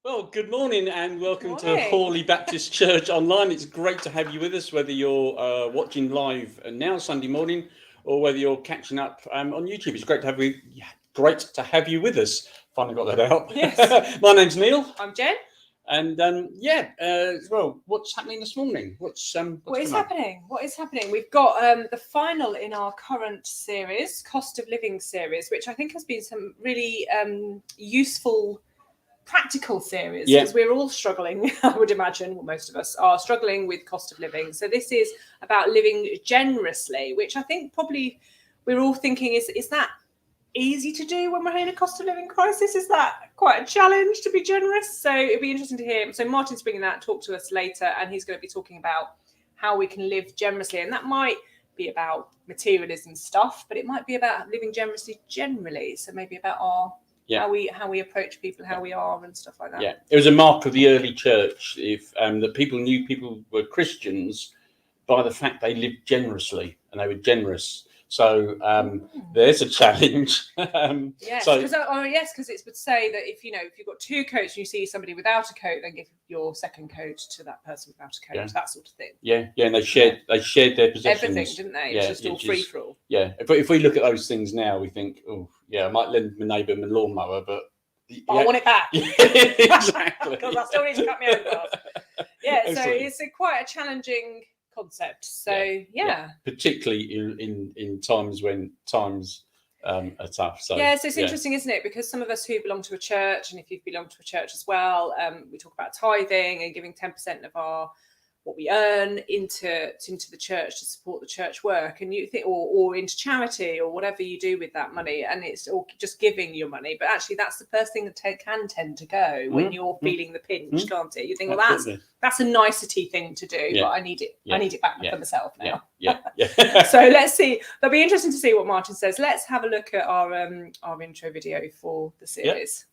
Well, good morning and welcome to Morning. Hawley Baptist Church Online. It's great to have you with us, whether you're watching live now Sunday morning or whether you're catching up on YouTube. It's great to have you. Yeah, great to have you with us. Finally got that out. Yes. My name's Neil, I'm Jen. and well, what's happening this morning? What's What is coming up? happening? What is happening? We've got the final in our current series, Cost of Living series, which I think has been some really useful, practical series Yeah. because we're all struggling. I would imagine, well, most of us are struggling with cost of living. So this is about living generously, which I think probably we're all thinking is that easy to do when we're in a cost of living crisis? Is that quite a challenge to be generous? So it'd be interesting to hear. So Martin's bringing that talk to us later, and he's going to be talking about how we can live generously, and that might be about materialism stuff, but it might be about living generously generally. So maybe about our how we approach people, how we are, and stuff like that. Yeah, it was a mark of the early church if that people knew people were Christians by the fact they lived generously and they were generous. So there's a challenge. Yes, so because it would say that if you've got two coats and you see somebody without a coat, then give your second coat to that person without a coat, that sort of thing. Yeah, and they shared their possessions. Everything, didn't they? It's just all free for all. Yeah, if we look at those things now, we think, oh yeah, I might lend my neighbour my lawnmower, but I want it back. Exactly. Because I still need to cut my own grass. Yeah, so it's quite a challenging concept. So particularly in times when times are tough. So so it's interesting, isn't it? Because some of us who belong to a church, and if you've belonged to a church as well, we talk about tithing and giving 10% of what we earn into the church to support the church work, and you think or into charity or whatever you do with that money, and it's all just giving your money, but actually that's the first thing that can tend to go when you're feeling the pinch, can't it? You think, well, that's a nicety thing to do, but I need it back for myself now. So let's see. That'll be interesting to see what Martin says. Let's have a look at our intro video for the series.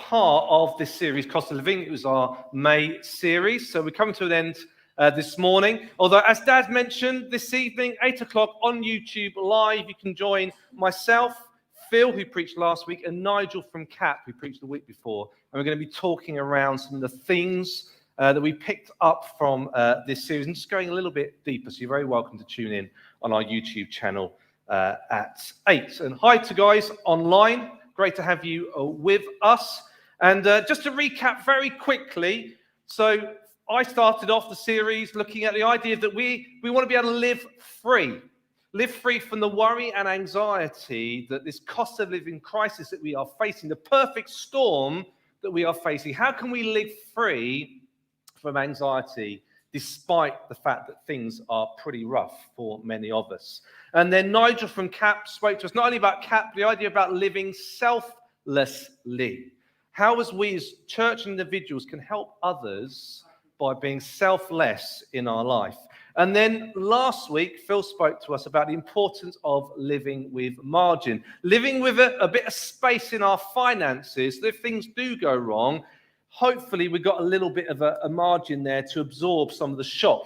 Part of this series, Cost of Living. It was our May series, so we're coming to an end this morning. Although, as Dad mentioned, this evening, 8 o'clock on YouTube Live, you can join myself, Phil, who preached last week, and Nigel from CAP, who preached the week before. And we're going to be talking around some of the themes that we picked up from this series, and just going a little bit deeper. So you're very welcome to tune in on our YouTube channel at 8. And hi to guys online. Great to have you with us. And just to recap very quickly, so I started off the series looking at the idea that we want to be able to live free from the worry and anxiety that this cost of living crisis that we are facing, the perfect storm that we are facing. How can we live free from anxiety despite the fact that things are pretty rough for many of us? And then Nigel from CAP spoke to us not only about CAP, the idea about living selflessly. How as we as church individuals can help others by being selfless in our life. And then last week, Phil spoke to us about the importance of living with margin, living with a bit of space in our finances. That if things do go wrong, hopefully we've got a little bit of a margin there to absorb some of the shock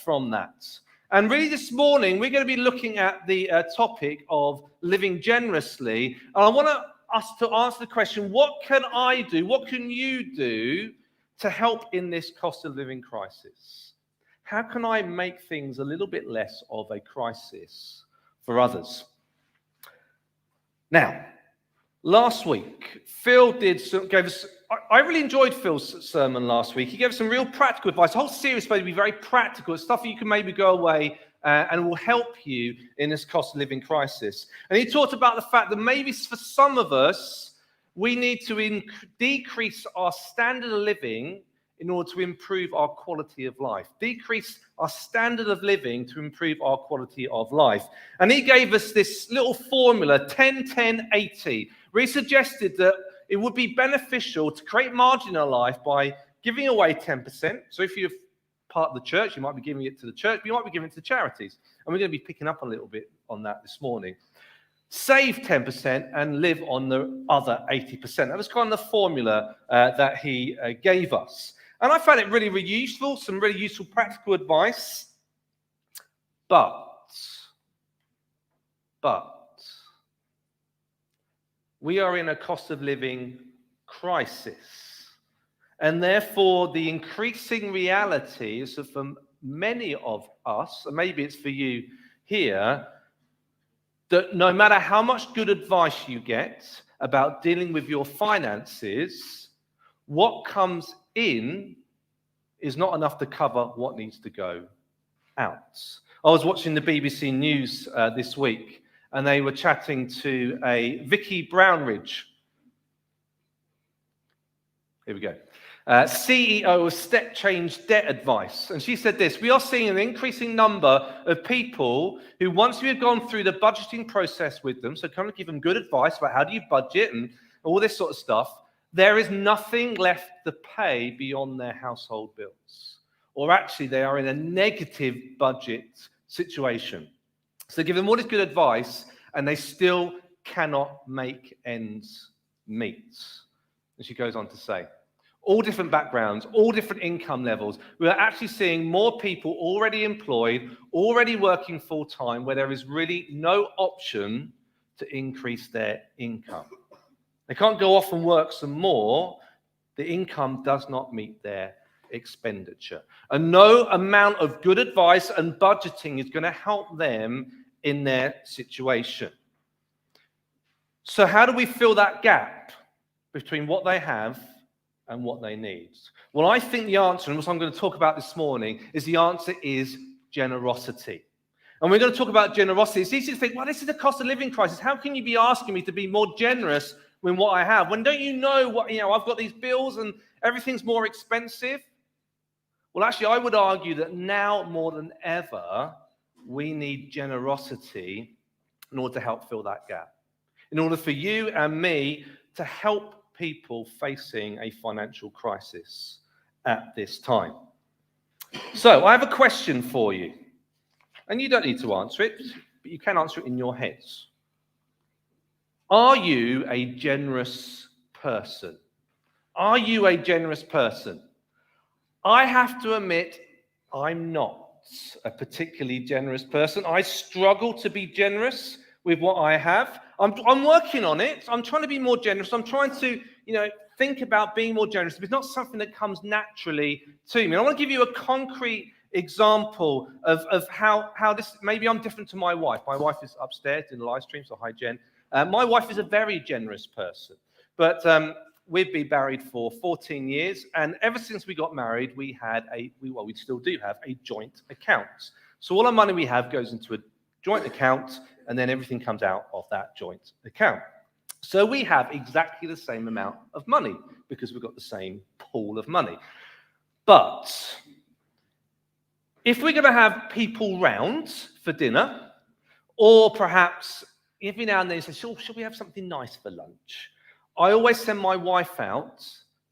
from that. And really this morning, we're going to be looking at the topic of living generously. And I want us to answer the question, what can I do? What can you do to help in this cost of living crisis? How can I make things a little bit less of a crisis for others? Now, last week, Phil gave us, I really enjoyed Phil's sermon last week. He gave us some real practical advice. The whole series is supposed to be very practical. It's stuff you can maybe go away and will help you in this cost of living crisis. And he talked about the fact that maybe for some of us, we need to decrease our standard of living in order to improve our quality of life. Decrease our standard of living to improve our quality of life. And he gave us this little formula, 10-10-80, where he suggested that it would be beneficial to create margin in our life by giving away 10%. So if you're part of the church, you might be giving it to the church, but you might be giving it to charities. And we're going to be picking up a little bit on that this morning. Save 10% and live on the other 80%. That was kind of the formula that he gave us. And I found it really, really useful, some really useful practical advice. But we are in a cost of living crisis. And therefore, the increasing reality is that for many of us, and maybe it's for you here, that no matter how much good advice you get about dealing with your finances, what comes in is not enough to cover what needs to go out. I was watching the BBC News this week, and they were chatting to a Vicky Brownridge. Here we go. CEO of Step Change Debt Advice. And she said this: we are seeing an increasing number of people who, once we've gone through the budgeting process with them, so come and give them good advice about how do you budget and all this sort of stuff, there is nothing left to pay beyond their household bills. Or actually, they are in a negative budget situation. So give them all this good advice, and they still cannot make ends meet. And she goes on to say, all different backgrounds, all different income levels. We are actually seeing more people already employed, already working full time, where there is really no option to increase their income. They can't go off and work some more. The income does not meet their expenditure. And no amount of good advice and budgeting is going to help them in their situation. So how do we fill that gap between what they have and what they need? Well, I think the answer, and what I'm going to talk about this morning, is the answer is generosity. And we're going to talk about generosity. It's easy to think, well, this is the cost of living crisis. How can you be asking me to be more generous with what I have? When don't you know what, I've got these bills and everything's more expensive? Well, actually, I would argue that now more than ever, we need generosity in order to help fill that gap. In order for you and me to help people facing a financial crisis at this time. So I have a question for you, and you don't need to answer it, but you can answer it in your heads. Are you a generous person? Are you a generous person? I have to admit, I'm not a particularly generous person. I struggle to be generous with what I have. I'm working on it. I'm trying to be more generous. I'm trying to, think about being more generous. It's not something that comes naturally to me. I want to give you a concrete example of how this, maybe I'm different to my wife. My wife is upstairs in the live stream, so hi, Jen. My wife is a very generous person, but we've been married for 14 years, and ever since we got married, we still do have a joint account. So all the money we have goes into a joint account, and then everything comes out of that joint account. So we have exactly the same amount of money because we've got the same pool of money. But if we're going to have people round for dinner, or perhaps every now and then you say, shall we have something nice for lunch? I always send my wife out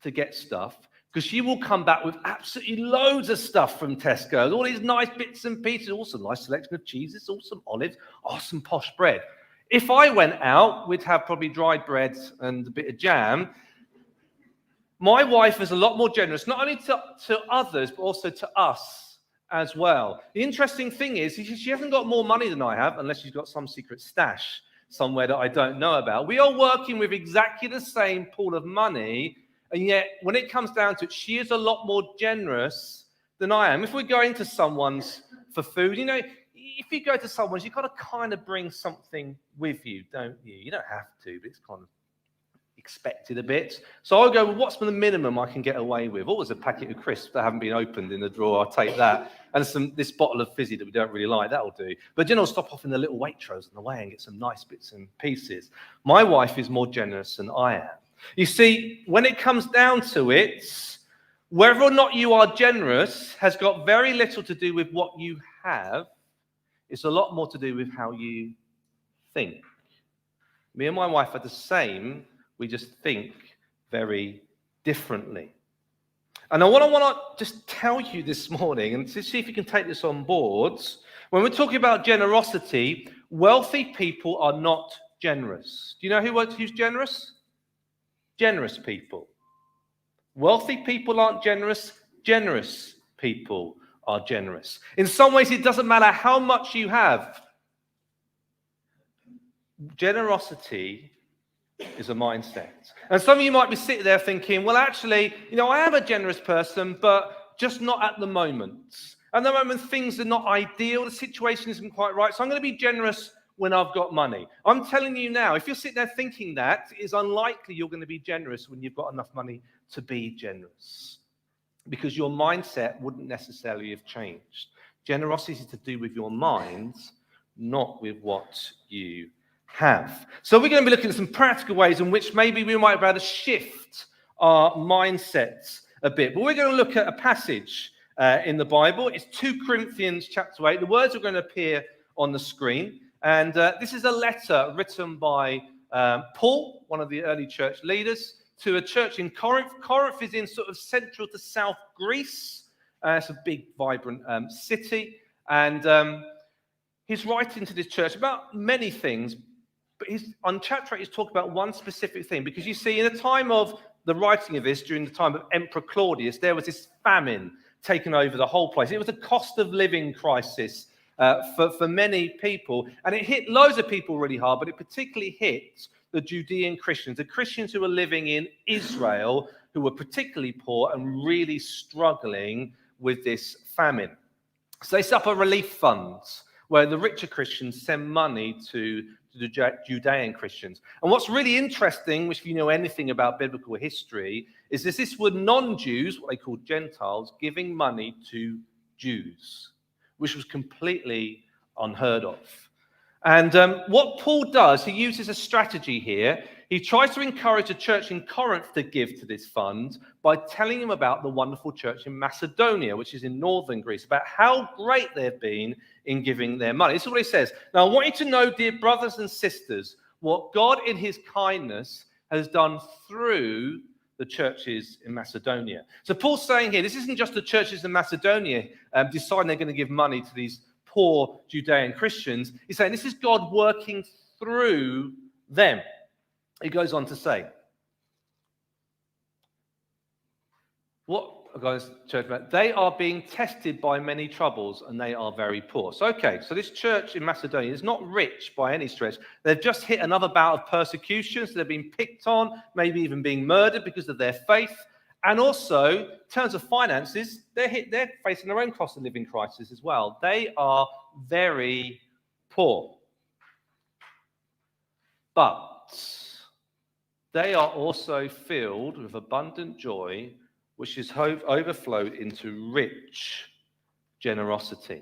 to get stuff, because she will come back with absolutely loads of stuff from Tesco, all these nice bits and pieces, also nice selection of cheeses, some olives, some posh bread. If I went out, we'd have probably dried bread and a bit of jam. My wife is a lot more generous, not only to others, but also to us as well. The interesting thing is, she hasn't got more money than I have, unless she's got some secret stash somewhere that I don't know about. We are working with exactly the same pool of money, and yet when it comes down to it, she is a lot more generous than I am. If we're going to someone's for food, if you go to someone's, you've got to kind of bring something with you, don't you? You don't have to, but you expected a bit. So I'll go, well, what's the minimum I can get away with? Always a packet of crisps that haven't been opened in the drawer. I'll take that. And this bottle of fizzy that we don't really like, that'll do. But I'll stop off in the little Waitrose on the way and get some nice bits and pieces. My wife is more generous than I am. You see, when it comes down to it, whether or not you are generous has got very little to do with what you have. It's a lot more to do with how you think. Me and my wife are the same. We just think very differently. And I want to just tell you this morning, and to see if you can take this on board, when we're talking about generosity, wealthy people are not generous. Do you know who's generous? Generous people. Wealthy people aren't generous. Generous people are generous. In some ways, it doesn't matter how much you have. Generosity is a mindset. And some of you might be sitting there thinking, well, actually, I am a generous person, but just not at the moment. At the moment, things are not ideal. The situation isn't quite right. So I'm going to be generous when I've got money. I'm telling you now, if you're sitting there thinking that, it's unlikely you're going to be generous when you've got enough money to be generous, because your mindset wouldn't necessarily have changed. Generosity is to do with your mind, not with what you have. So we're going to be looking at some practical ways in which maybe we might be able to shift our mindsets a bit. But we're going to look at a passage in the Bible. It's 2 Corinthians chapter 8. The words are going to appear on the screen. And this is a letter written by Paul, one of the early church leaders, to a church in Corinth. Corinth is in sort of central to south Greece. It's a big, vibrant city. And he's writing to this church about many things. But on chapter 8, he's talking about one specific thing. Because you see, in the time of the writing of this, during the time of Emperor Claudius, there was this famine taking over the whole place. It was a cost of living crisis for many people. And it hit loads of people really hard, but it particularly hit the Judean Christians, the Christians who were living in Israel, who were particularly poor and really struggling with this famine. So they set up a relief fund where the richer Christians send money to the Judean Christians. And what's really interesting, which if you know anything about biblical history, is this were non-Jews, what they called Gentiles, giving money to Jews, which was completely unheard of. And what Paul does, he uses a strategy here. He tries to encourage a church in Corinth to give to this fund by telling them about the wonderful church in Macedonia, which is in northern Greece, about how great they've been in giving their money. This is what he says. Now, I want you to know, dear brothers and sisters, what God in his kindness has done through the churches in Macedonia. So Paul's saying here, this isn't just the churches in Macedonia deciding they're going to give money to these poor Judean Christians. He's saying this is God working through them. He goes on to say, what guys, church, they are being tested by many troubles and they are very poor. So this church in Macedonia is not rich by any stretch. They've just hit another bout of persecution, so they've been picked on, maybe even being murdered because of their faith. And also, in terms of finances, they're facing their own cost of living crisis as well. They are very poor. But they are also filled with abundant joy, which is overflowed into rich generosity.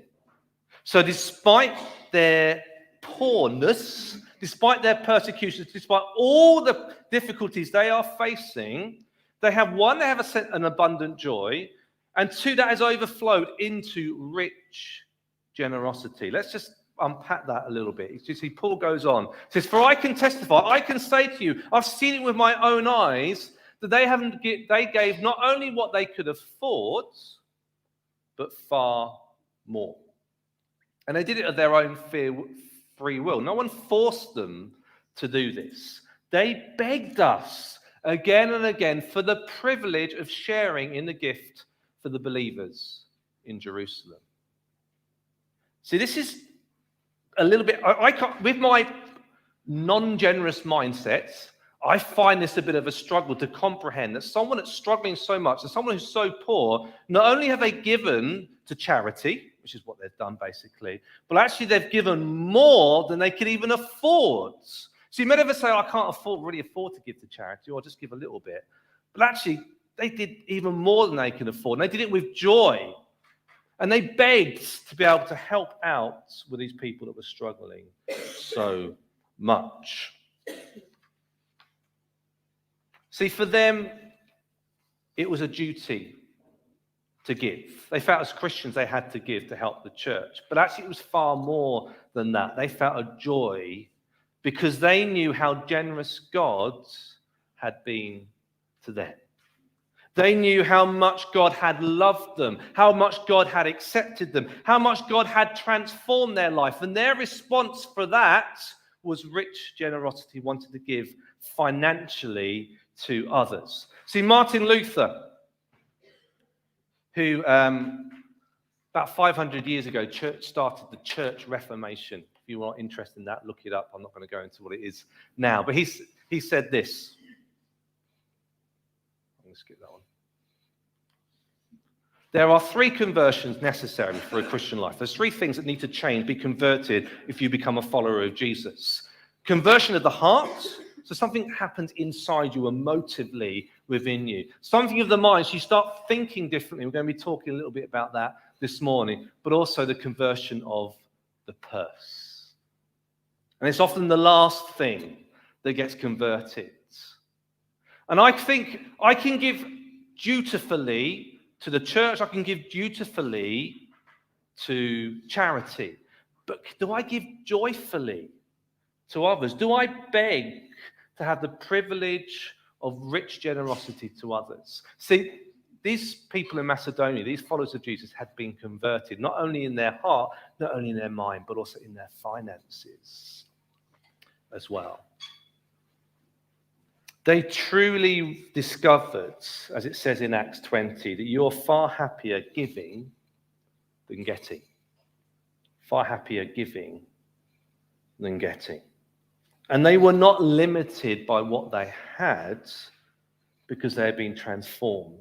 So despite their poorness, despite their persecutions, despite all the difficulties they are facing, they have an abundant joy, and 2, that has overflowed into rich generosity. Let's just unpack that a little bit. You see, Paul goes on. He says, for I can testify, I can say to you, I've seen it with my own eyes, that they gave not only what they could afford, but far more. And they did it of their own free will. No one forced them to do this. They begged us again and again for the privilege of sharing in the gift for the believers in Jerusalem. See, this is a little bit, I can't, with my non-generous mindset, I find this a bit of a struggle to comprehend that someone that's struggling so much, and someone who's so poor, not only have they given to charity, which is what they've done basically, but actually they've given more than they could even afford. So you may never say, I can't really afford to give to charity, or I'll just give a little bit. But actually, they did even more than they could afford. And they did it with joy. And they begged to be able to help out with these people that were struggling so much. See, for them, it was a duty to give. They felt as Christians they had to give to help the church. But actually, it was far more than that. They felt a joy because they knew how generous God had been to them. They knew how much God had loved them, how much God had accepted them, how much God had transformed their life. And their response for that was rich generosity, wanted to give financially to others. See, Martin Luther, who about 500 years ago started the Church Reformation. If you are interested in that, look it up. I'm not going to go into what it is now. But he said this. I'm going to skip that one. There are 3 conversions necessary for a Christian life. There's 3 things that need to change, be converted if you become a follower of Jesus. Conversion of the heart, so something happens inside you emotively within you. Something of the mind, so you start thinking differently. We're going to be talking a little bit about that this morning, but also the conversion of the purse. And it's often the last thing that gets converted. And I think I can give dutifully to the church, I can give dutifully to charity. But do I give joyfully to others? Do I beg to have the privilege of rich generosity to others? See, these people in Macedonia, these followers of Jesus, had been converted, not only in their heart, not only in their mind, but also in their finances as well. They truly discovered, as it says in Acts 20, that you're far happier giving than getting. Far happier giving than getting. And they were not limited by what they had because they had been transformed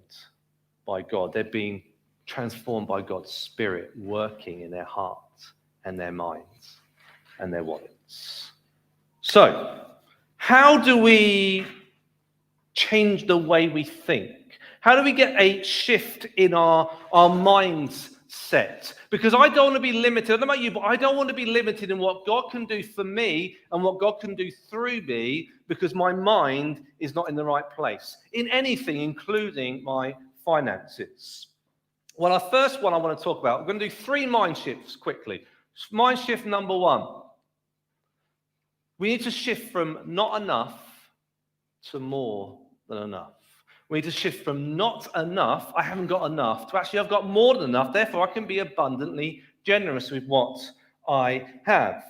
by God. They're being transformed by God's Spirit working in their hearts and their minds and their wallets. So, how do we change the way we think? How do we get a shift in our mindset? Because I don't want to be limited. I don't know about you, but I don't want to be limited in what God can do for me and what God can do through me because my mind is not in the right place in anything, including my finances. Well, our first one I want to talk about, we're going to do 3 mind shifts quickly. Mind shift number 1. We need to shift from not enough to more than enough. We need to shift from not enough, I haven't got enough, to actually I've got more than enough, therefore I can be abundantly generous with what I have.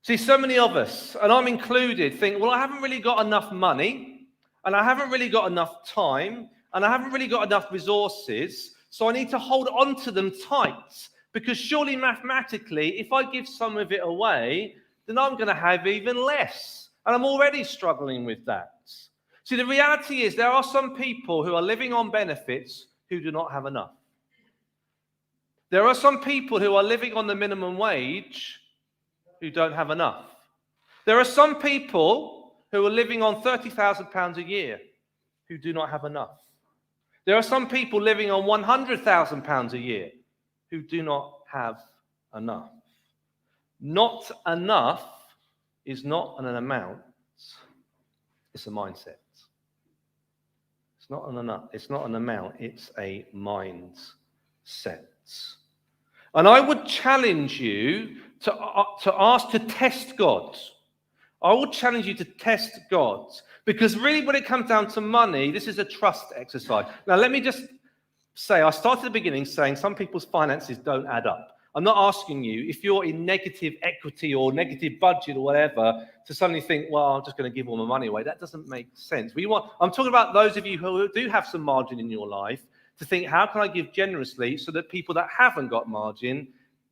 See, so many of us, and I'm included, think, well, I haven't really got enough money, and I haven't really got enough time, and I haven't really got enough resources, so I need to hold on to them tight, because surely mathematically, if I give some of it away, then I'm going to have even less, and I'm already struggling with that. See, the reality is there are some people who are living on benefits who do not have enough. There are some people who are living on the minimum wage who don't have enough. There are some people who are living on £30,000 a year who do not have enough. There are some people living on £100,000 a year who do not have enough. Not enough is not an amount, it's a mindset. It's not an amount, it's a mindset. And I would challenge you to test God. I would challenge you to test God. Because really when it comes down to money, this is a trust exercise. Now let me just say, I started at the beginning saying some people's finances don't add up. I'm not asking you, if you're in negative equity or negative budget or whatever, to suddenly think, well, I'm just going to give all my money away. That doesn't make sense. I'm talking about those of you who do have some margin in your life, to think, how can I give generously so that people that haven't got margin,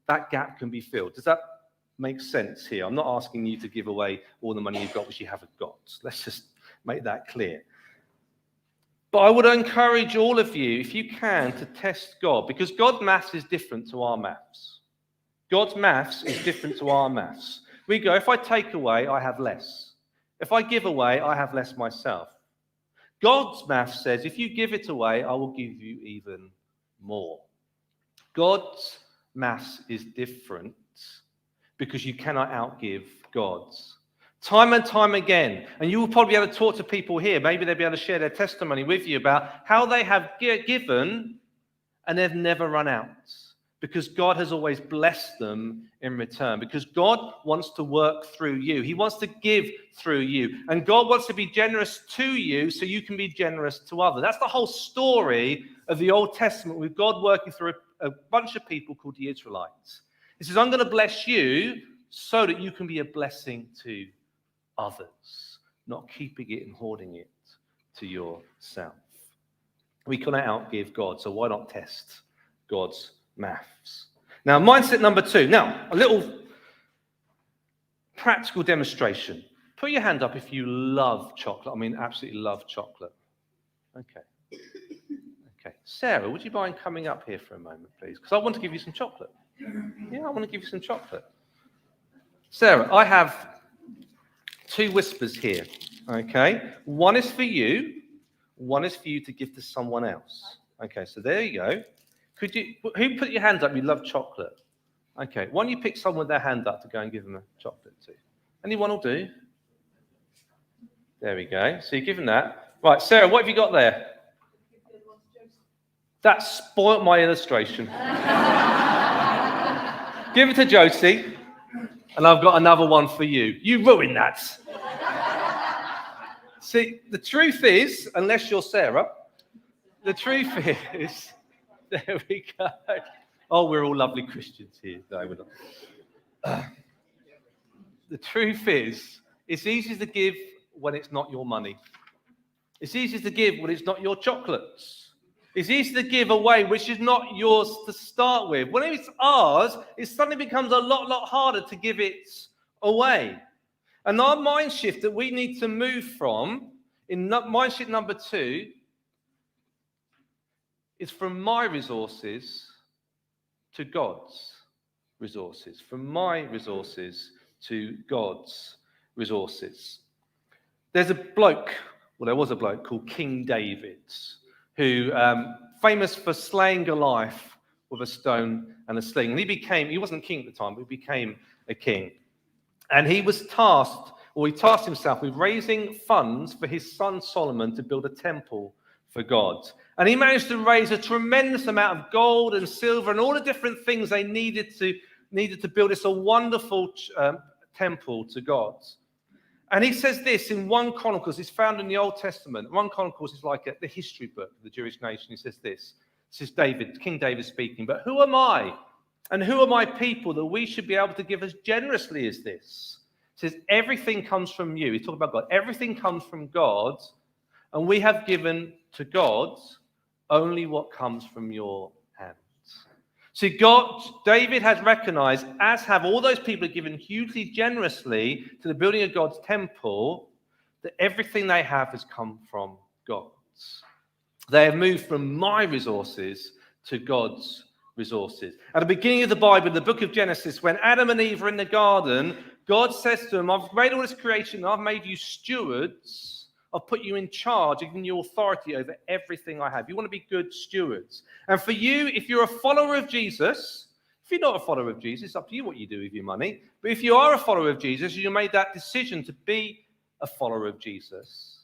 that gap can be filled? Does that make sense here? I'm not asking you to give away all the money you've got which you haven't got. Let's just make that clear. But I would encourage all of you, if you can, to test God, because God's maths is different to our maths. God's maths is different to our maths. We go, if I take away, I have less. If I give away, I have less myself. God's math says, if you give it away, I will give you even more. God's maths is different because you cannot outgive God's. Time and time again, and you will probably be able to talk to people here, maybe they'll be able to share their testimony with you about how they have given and they've never run out. Because God has always blessed them in return. Because God wants to work through you. He wants to give through you. And God wants to be generous to you so you can be generous to others. That's the whole story of the Old Testament with God working through a bunch of people called the Israelites. He says, I'm going to bless you so that you can be a blessing to others, not keeping it and hoarding it to yourself. We cannot outgive God, so why not test God's maths? Now, mindset number 2. Now, a little practical demonstration. Put your hand up if you love chocolate. I mean, absolutely love chocolate. Okay. Okay. Sarah, would you mind coming up here for a moment, please? Because I want to give you some chocolate. Yeah, I want to give you some chocolate. Sarah, I have 2 whispers here. Okay. One is for you. One is for you to give to someone else. Okay, so there you go. Who put your hands up? You love chocolate. Okay, why don't you pick someone with their hand up to go and give them a chocolate to? Anyone will do. There we go. So you're giving that. Right, Sarah, what have you got there? That spoilt my illustration. Give it to Josie. And I've got another one for you. You ruined that. See, the truth is, unless you're Sarah, the truth is, there we go. Oh, we're all lovely Christians here. No, we're not. The truth is, it's easy to give when it's not your money. It's easy to give when it's not your chocolates. It's easy to give away, which is not yours to start with. When it's ours, it suddenly becomes a lot harder to give it away. And our mind shift that we need to move from, in mind shift number 2, is from my resources to God's resources. From my resources to God's resources. There's a bloke, well, there was a bloke called King David, who famous for slaying Goliath with a stone and a sling. And he wasn't king at the time, but he became a king. And he tasked himself with raising funds for his son Solomon to build a temple for God. And he managed to raise a tremendous amount of gold and silver and all the different things they needed to build this a wonderful temple to God. And he says this in 1 Chronicles, it's found in the Old Testament. 1 Chronicles is like the history book of the Jewish nation. He says this. This is King David speaking. But who am I and who are my people that we should be able to give as generously as this? He says, everything comes from you. He's talking about God. Everything comes from God, and we have given to God only what comes from your hands. See, David has recognized, as have all those people given hugely generously to the building of God's temple, that everything they have has come from God's. They have moved from my resources to God's resources. At the beginning of the Bible, in the book of Genesis, when Adam and Eve are in the garden, God says to them, I've made all this creation, I've made you stewards, I've put you in charge, given you authority over everything I have. You want to be good stewards. And for you, if you're a follower of Jesus, if you're not a follower of Jesus, it's up to you what you do with your money. But if you are a follower of Jesus, you made that decision to be a follower of Jesus,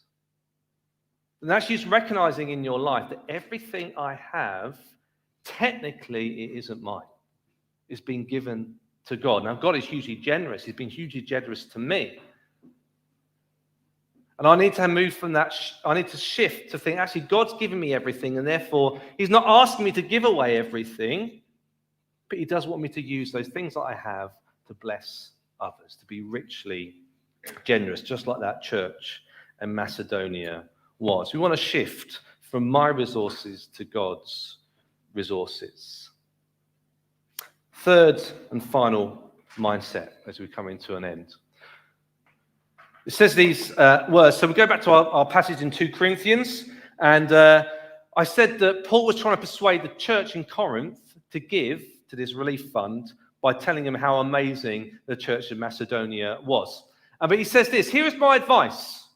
then that's just recognizing in your life that everything I have, technically, it isn't mine. It's been given to God. Now, God is hugely generous. He's been hugely generous to me. And I need to move from that. I need to shift to think, actually, God's given me everything, and therefore, he's not asking me to give away everything, but he does want me to use those things that I have to bless others, to be richly generous, just like that church in Macedonia was. We want to shift from my resources to God's resources. Third and final mindset as we come into an end. It says these words. So we go back to our passage in 2 Corinthians. And I said that Paul was trying to persuade the church in Corinth to give to this relief fund by telling him how amazing the church of Macedonia was. But he says this, here is my advice.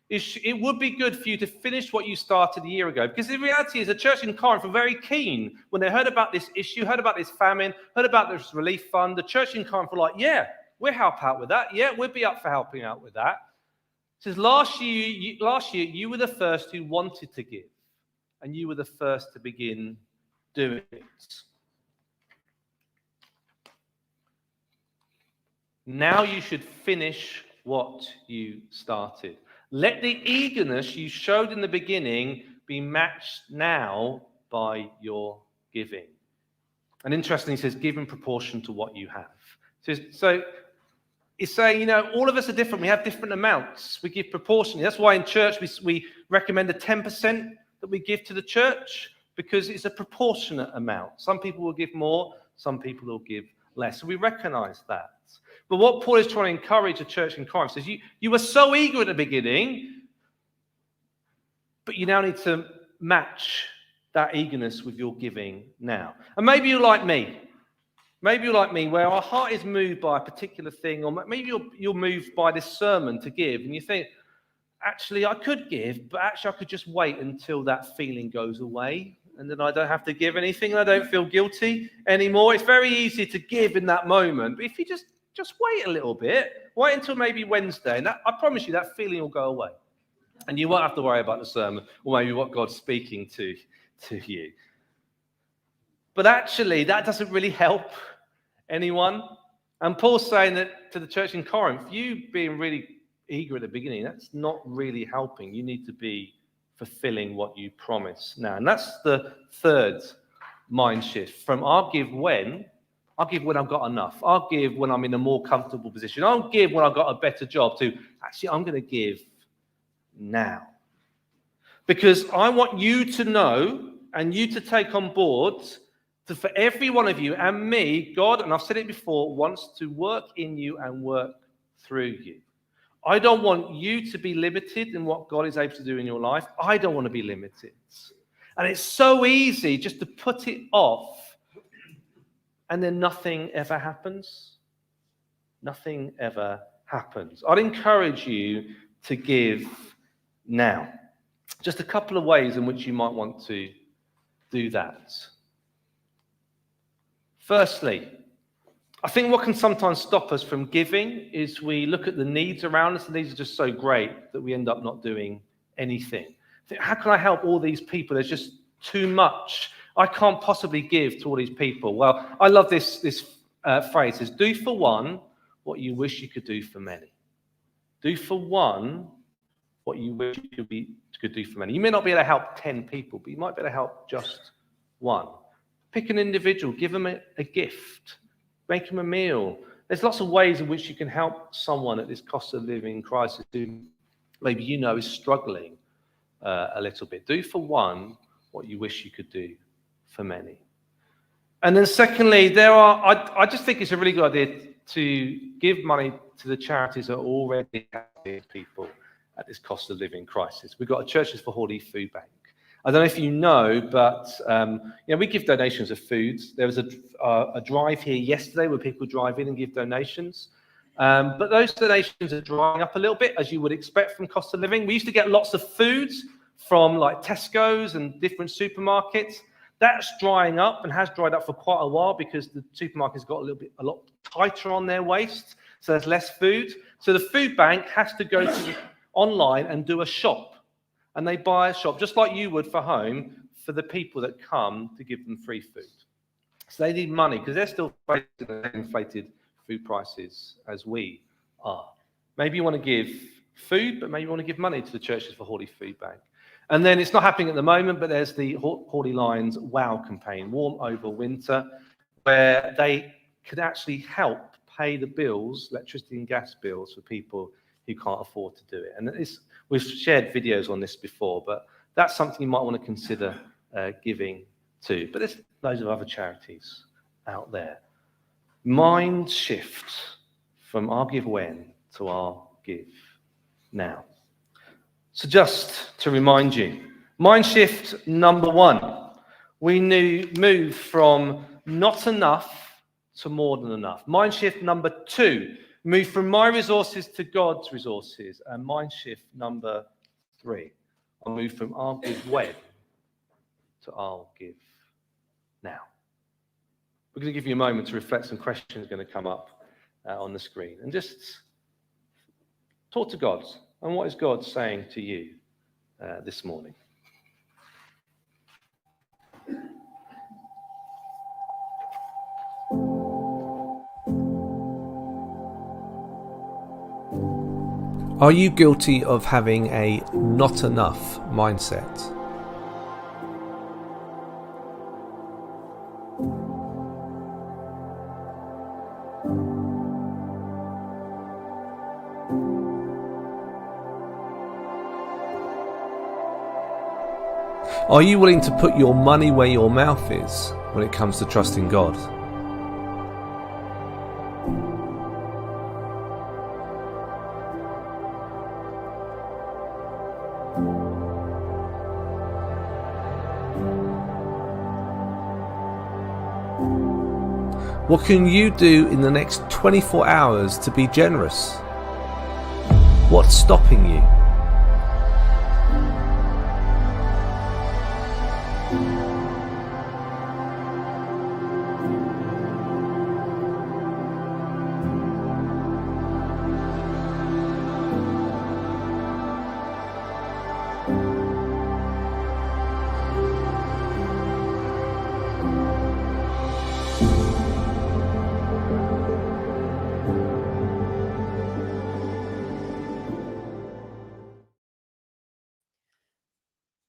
It would be good for you to finish what you started a year ago, because the reality is the church in Corinth were very keen when they heard about this issue, heard about this famine, heard about this relief fund. The church in Corinth were like, yeah, we'll help out with that. Yeah, we'll be up for helping out with that. It says last year you were the first who wanted to give, and you were the first to begin doing it. Now you should finish what you started. Let the eagerness you showed in the beginning be matched now by your giving. And interestingly, he says, give in proportion to what you have. So it's saying, all of us are different. We have different amounts. We give proportionally. That's why in church we recommend the 10% that we give to the church, because it's a proportionate amount. Some people will give more, some people will give less. So we recognize that. But what Paul is trying to encourage the church in Corinth says, you were so eager at the beginning, but you now need to match that eagerness with your giving now. And maybe you're like me. Maybe you're like me, where our heart is moved by a particular thing, or maybe you're moved by this sermon to give, and you think, actually, I could give, but actually I could just wait until that feeling goes away, and then I don't have to give anything, and I don't feel guilty anymore. It's very easy to give in that moment, but if you just wait a little bit, wait until maybe Wednesday, and I promise you that feeling will go away. And you won't have to worry about the sermon, or maybe what God's speaking to you. But actually, that doesn't really help anyone. And Paul's saying that to the church in Corinth, you being really eager at the beginning, that's not really helping. You need to be fulfilling what you promise now. And that's the third mind shift from I'll give when I've got enough. I'll give when I'm in a more comfortable position. I'll give when I've got a better job, to actually I'm going to give now. Because I want you to know and you to take on board that for every one of you and me, God, and I've said it before, wants to work in you and work through you. I don't want you to be limited in what God is able to do in your life. I don't want to be limited. And it's so easy just to put it off, and then nothing ever happens. Nothing ever happens. I'd encourage you to give now. Just a couple of ways in which you might want to do that. Firstly, I think what can sometimes stop us from giving is we look at the needs around us, and these are just so great that we end up not doing anything. How can I help all these people? There's just too much. I can't possibly give to all these people. Well, I love this phrase. It's do for one what you wish you could do for many. Do for one what you wish you could do for many. You may not be able to help 10 people, but you might be able to help just one. Pick an individual, give them a gift, make them a meal. There's lots of ways in which you can help someone at this cost of living crisis who maybe is struggling a little bit. Do for one what you wish you could do for many. And then secondly, I just think it's a really good idea to give money to the charities that are already helping people at this cost of living crisis. We've got a Churches for Hawley food bank. I don't know if you know, but we give donations of foods. There was a drive here yesterday where people drive in and give donations. But those donations are drying up a little bit, as you would expect from cost of living. We used to get lots of foods from like Tesco's and different supermarkets. That's drying up and has dried up for quite a while because the supermarkets got a lot tighter on their waist. So there's less food. So the food bank has to go online and do a shop. And they buy a shop, just like you would for home, for the people that come to give them free food. So they need money because they're still facing inflated food prices as we are. Maybe you want to give food, but maybe you want to give money to the Churches for Hawley food bank. And then it's not happening at the moment, but there's the Hawley Lions WOW campaign, Warm Over Winter, where they could actually help pay the bills, electricity and gas bills, for people who can't afford to do it. And we've shared videos on this before, but that's something you might want to consider giving to. But there's loads of other charities out there. Mind shift from I'll give when to I'll give now. So just to remind you, mind shift number one, we move from not enough to more than enough. Mind shift number 2, move from my resources to God's resources. And mind shift number 3, I'll move from I'll give when to I'll give now. We're going to give you a moment to reflect. Some questions are going to come up on the screen. And just talk to God. And what is God saying to you this morning? Are you guilty of having a not enough mindset? Are you willing to put your money where your mouth is when it comes to trusting God? What can you do in the next 24 hours to be generous? What's stopping you?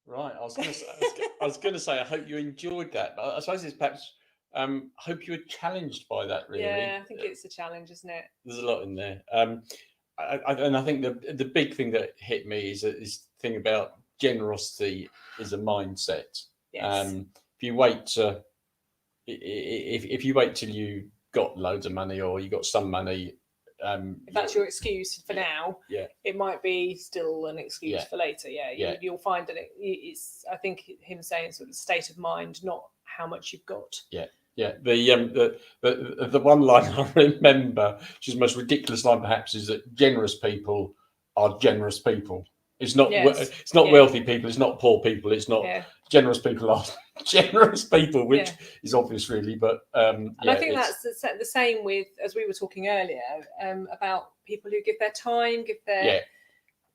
Right, I was going to say, I hope you enjoyed that. But I suppose it's perhaps, I hope you were challenged by that. Really, Yeah, I think it's a challenge, isn't it? There's a lot in there, and I think the big thing that hit me is this thing about generosity is a mindset. Yes. If you wait to, if you wait till you got loads of money or you got some money. If that's your excuse for now, yeah, it might be still an excuse for later. You'll find that it's. I think him saying sort of state of mind, not how much you've got. Yeah. The one line I remember, which is the most ridiculous line perhaps, is that generous people are generous people. It's not. Yes. It's not wealthy people. It's not poor people. It's not. Yeah. Generous people are generous people, which is obvious, really. But and I think that's the same with, as we were talking earlier, about people who give their time, give their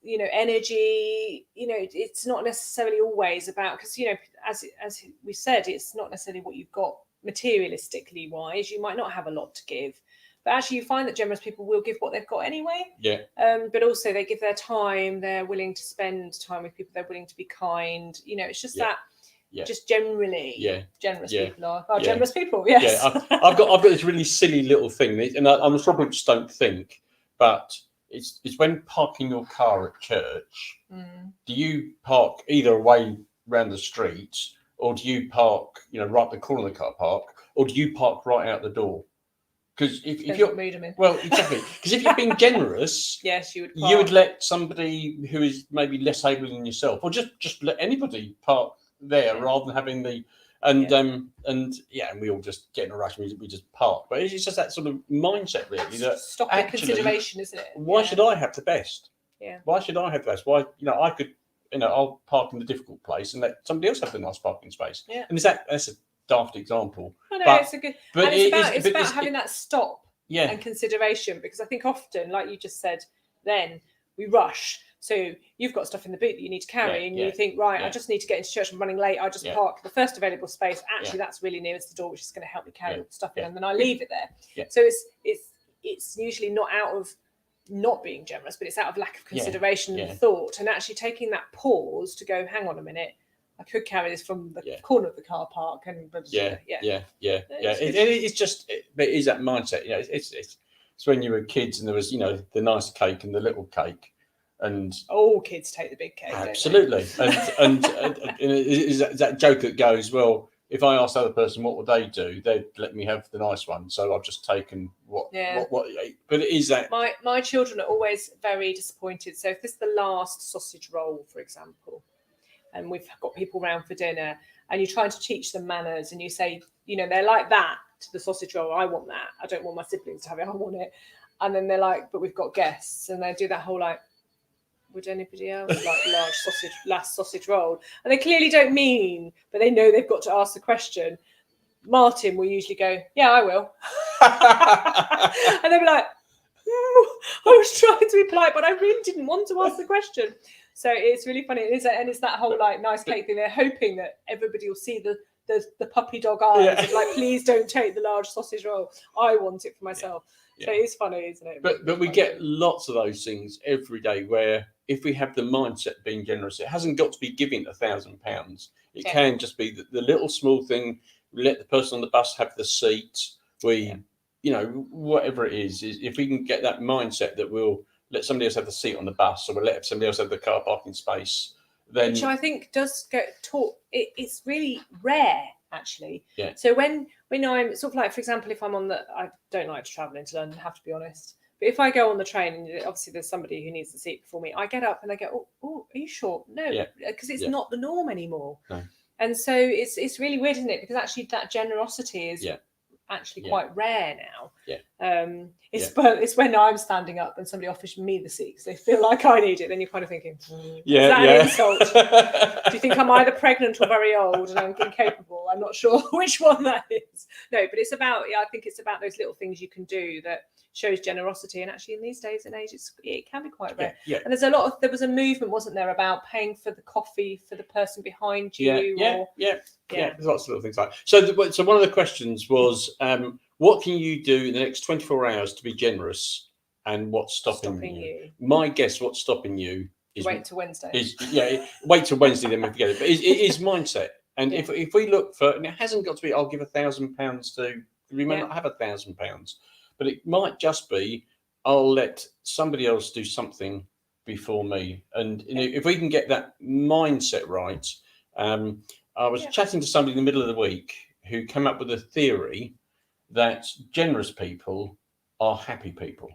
energy. It's not necessarily always about, because as we said, it's not necessarily what you've got materialistically wise. You might not have a lot to give, but actually you find that generous people will give what they've got anyway. Yeah. But also they give their time. They're willing to spend time with people. They're willing to be kind. It's just that. Yeah. Just generally, generous people are generous people. Yes. Yeah, I've got this really silly little thing, and I'm sure people just don't think, but it's when parking your car at church. Do you park either away round the street, or do you park, right at the corner of the car park, or do you park right out the door? Because if you're exactly, because if you're being generous, yes, you would let somebody who is maybe less able than yourself, or just let anybody park there rather than having the and we all just get in a rush and we just park. But it's just that sort of mindset, really, that stop in consideration, isn't it? Why should I have the best? Yeah. Why should I have the best? Why I could I'll park in the difficult place and let somebody else have the nice parking space. Yeah. And that's a daft example. I know, it's a good, but it's about having that stop yeah. and consideration, because I think often, like you just said, then we rush. So you've got stuff in the boot that you need to carry, and you think, right, I just need to get into church. I'm running late. I just park the first available space. Actually, that's really nearest the door, which is going to help me carry all the stuff in, and then I leave it there. Yeah. So it's usually not out of not being generous, but it's out of lack of consideration and thought, and actually taking that pause to go, hang on a minute, I could carry this from the corner of the car park, and It's just it is that mindset. It's when you were kids and there was the nice cake and the little cake. And all kids take the big cake. Absolutely, and is that joke that goes, well, if I asked the other person what would they do, they'd let me have the nice one. So I've just taken what. But it is that my children are always very disappointed. So if this is the last sausage roll, for example, and we've got people round for dinner, and you're trying to teach them manners, and you say, they're like that, to the sausage roll. I want that. I don't want my siblings to have it. I want it. And then they're like, but we've got guests, and they do that whole like, would anybody else like last sausage roll? And they clearly don't mean, but they know they've got to ask the question. Martin will usually go, yeah, I will. And they'll be like, I was trying to be polite, but I really didn't want to ask the question. So it's really funny. And it's that whole like nice cake thing. They're hoping that everybody will see the puppy dog eyes of like, please don't take the large sausage roll. I want it for myself. Yeah. So it's funny, isn't it? But we get lots of those things every day where if we have the mindset of being generous, it hasn't got to be giving £1,000. It can just be the little small thing. We let the person on the bus have the seat. You know, whatever it is, if we can get that mindset that we'll let somebody else have the seat on the bus, or we'll let somebody else have the car parking space, then which I think does get taught. It's really rare, actually. Yeah. So when I'm sort of like, for example, if I'm I don't like to travel into London, have to be honest. But if I go on the train and obviously there's somebody who needs the seat before me, I get up and I go, oh, are you sure? No, because it's not the norm anymore. No. And so it's really weird, isn't it? Because actually that generosity is actually quite rare now. It's when I'm standing up and somebody offers me the seat because they feel like I need it, then you're kind of thinking, is that an insult? Do you think I'm either pregnant or very old and I'm incapable? I'm not sure which one that is. No, but it's about, I think it's about those little things you can do that shows generosity. And actually in these days and age, it can be quite rare. And there was a movement, wasn't there, about paying for the coffee for the person behind you? There's lots of little things like that. So one of the questions was, what can you do in the next 24 hours to be generous, and what's stopping you? My guess, what's stopping you is wait till Wednesday. Wait till Wednesday, then we forget it. But it is mindset. And if we look for, and it hasn't got to be, I'll give £1,000 to. We may not have £1,000, but it might just be, I'll let somebody else do something before me. And if we can get that mindset right, I was chatting to somebody in the middle of the week who came up with a theory that generous people are happy people.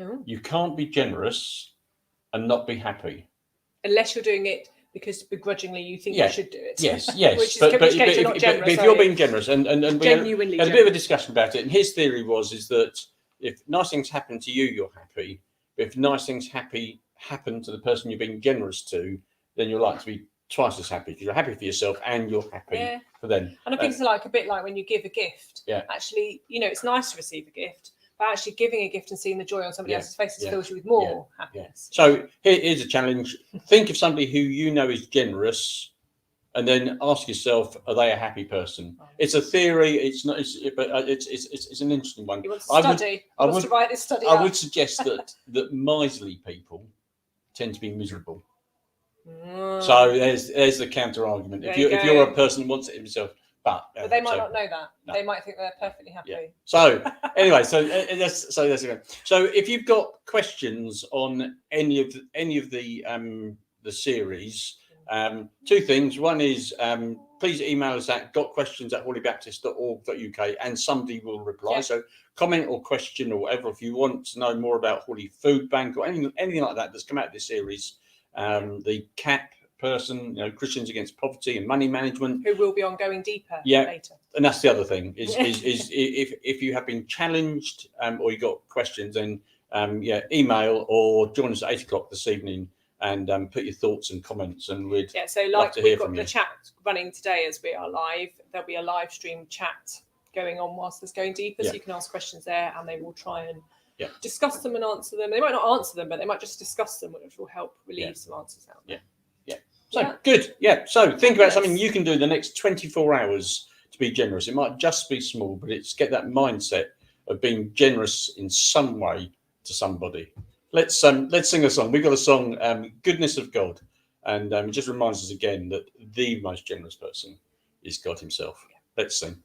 Oh. You can't be generous and not be happy. Unless you're doing it because begrudgingly you think you should do it. Yes. But if you're being generous, and we had a bit of a discussion about it, and his theory is that if nice things happen to you, you're happy. But if nice things happen to the person you're being generous to, then you're likely to be twice as happy because you're happy for yourself and you're happy for them. And I think it's like a bit like when you give a gift. Actually, it's nice to receive a gift, but actually giving a gift and seeing the joy on somebody else's faces fills you with more happiness. So here's a challenge. Think of somebody who you know is generous, and then ask yourself, are they a happy person? It's a theory. It's not. But it's an interesting one. You want to study? I want to write this study. I would suggest that miserly people tend to be miserable. So there's the counter argument. If you're a person who wants it himself, but they might not know that. No. They might think they're perfectly happy. So anyway, so that's it. So if you've got questions on any of the series, two things. One is please email us at gotquestions@hawleybaptist.org.uk and somebody will reply. So comment or question or whatever, if you want to know more about Hawley Food Bank or anything like that that's come out of this series. The CAP person, Christians Against Poverty and Money Management, who will be on Going Deeper later. And that's the other thing is if you have been challenged or you got questions, then email or join us at 8:00 this evening and put your thoughts and comments, and we'd so like we've got the chat running today as we are live. There'll be a live stream chat going on whilst there's Going Deeper, so you can ask questions there and they will try and discuss them and answer them. They might not answer them, but they might just discuss them, which will help relieve some answers out there. So good. So think about something you can do in the next 24 hours to be generous. It might just be small, but it's get that mindset of being generous in some way to somebody. Let's sing a song. We've got a song, Goodness of God, and it just reminds us again that the most generous person is God himself. Let's sing.